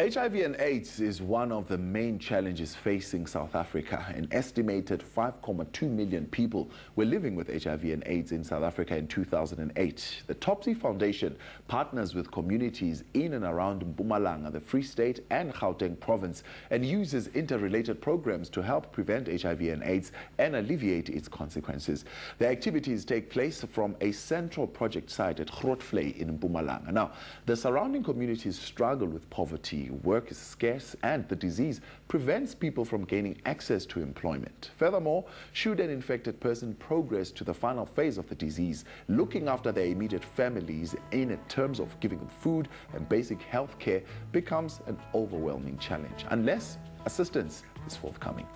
HIV and AIDS is one of the main challenges facing South Africa. An estimated 5.2 million people were living with HIV and AIDS in South Africa in 2008. The Topsy Foundation partners with communities in and around Mpumalanga, the Free State and Gauteng province, and uses interrelated programs to help prevent HIV and AIDS and alleviate its consequences. The activities take place from a central project site at Grootvlei in Mpumalanga. Now, the surrounding communities struggle with poverty. Work is scarce and the disease prevents people from gaining access to employment. Furthermore, should an infected person progress to the final phase of the disease, looking after their immediate families in terms of giving them food and basic health care becomes an overwhelming challenge unless assistance is forthcoming.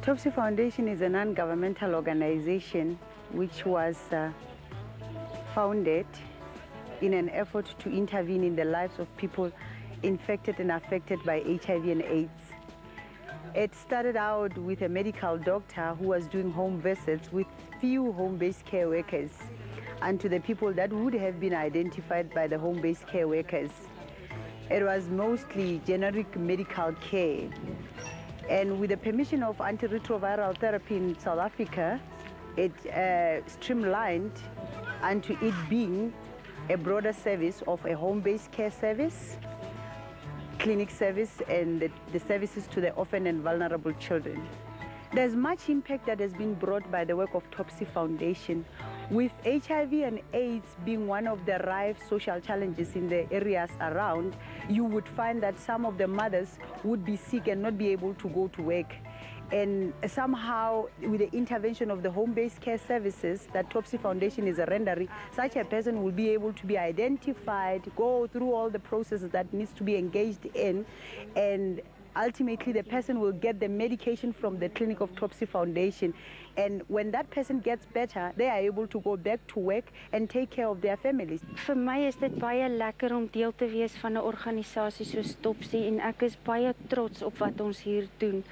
Topsy Foundation is a non-governmental organization which was founded in an effort to intervene in the lives of people infected and affected by HIV and AIDS. It started out with a medical doctor who was doing home visits with few home-based care workers, and to the people that would have been identified by the home-based care workers, it was mostly generic medical care. And with the permission of antiretroviral therapy in South Africa, it streamlined unto it being a broader service of a home-based care service, clinic service, and the services to the orphan and vulnerable children. There's much impact that has been brought by the work of Topsy Foundation, with HIV and AIDS being one of the rife social challenges in the areas around. You would find that some of the mothers would be sick and not be able to go to work. And somehow, with the intervention of the home-based care services that Topsy Foundation is rendering, such a person will be able to be identified, go through all the processes that needs to be engaged in, and ultimately the person will get the medication from the clinic of Topsy Foundation. And when that person gets better, they are able to go back to work and take care of their families. Vir my is dit baie lekker om deel te wees van 'n organisasie soos Topsy, en ek is baie trots op wat ons hier doen.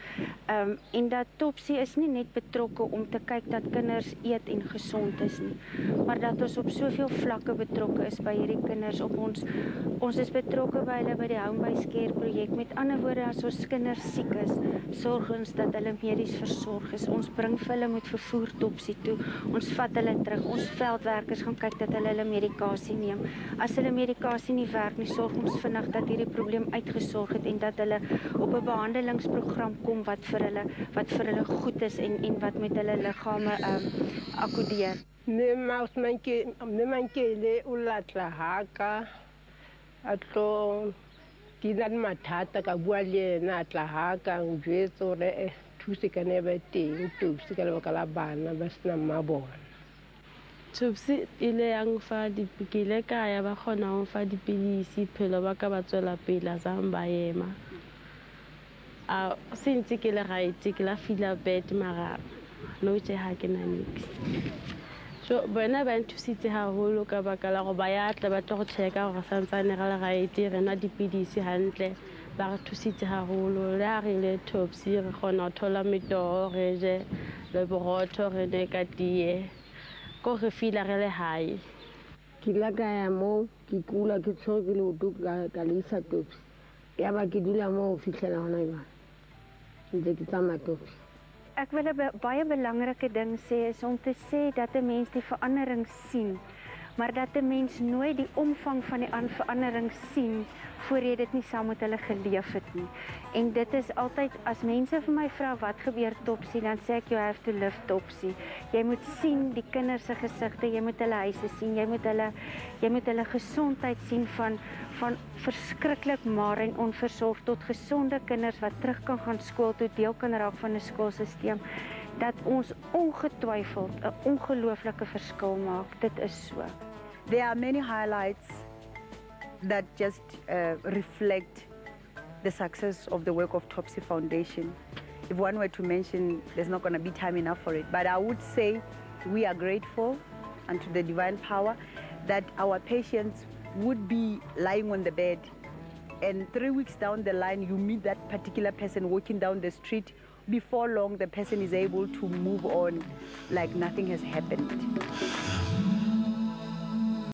En dat Topsy is nie net betrokke om te kyk dat kinders eet en gesond is nie, maar dat ons op soveel vlakke betrokke is by hierdie kinders. Ons is betrokke by hulle by die home-based care projek. Met ander woorde, as ons kinders siek is, sorg ons dat hulle medies versorg is. Ons bring vir hulle moet vervoer Topsy toe. Ons vat hulle terug. Ons veldwerkers gaan kyk dat hulle medikasie neem. As hulle medikasie nie werk nie, sorg ons vinnig dat hierdie probleem uitgesorg het en dat hulle op 'n behandelingsprogram kom wat vir hulle goed is en wat met hulle liggame akkodeer. Ne mankele o latla haka atlo dina mathata ka bua le ena atla haka njwetso re thusi ka ne ba teng Topsy ka lebaka la bana ba sena mabona. Topsy ile yang fa dipikile ka ya ba khona ho fa dipilisi phelo ba ka ba tswela pele za mba ema a sentse ke le right ke la feel bad mara no tse ha ke na nix. So bona ba nthusitse haholo ka baka la go ba ya tla ba tlo go checka gore santsane ga le right re na dipilisi hantle. Ba re thusitse haholo le a re le Topsy re kgona ho thola metoho re je le borotho re ne ka tie ko re fila re le hae. Ke la ka ya mo ke kula ke tshwere ke leoto ka le isa Topsy ya ba ke dula mo ho fihlela hona jwale ntse ke tsamaya Topsy. Ek wil 'n baie belangrike ding sê is om te sê dat 'n mens die verandering sien, maar dat 'n mens nooit die omvang van die verandering sien voor jy dit nie saam met hulle geleef het nie. En dit is altyd, as mense vir my vra wat gebeur Topsy, dan sê ek you have to live Topsy. Jy moet sien die kinders se gesigte, jy moet hulle huise sien, jy moet hulle gesondheid sien van verskriklik maar en onversorg tot gesonde kinders wat terug kan gaan skool toe, deel kan raak van 'n skoolstelsel. Dat ons ongetwyfeld 'n ongelooflike verskil maak. Dit is so. There are many highlights that just reflect the success of the work of Topsy Foundation. If one were to mention, there's not going to be time enough for it, but I would say we are grateful unto the divine power that our patients would be lying on the bed, and 3 weeks down the line you meet that particular person walking down the street. Before long the person is able to move on like nothing has happened.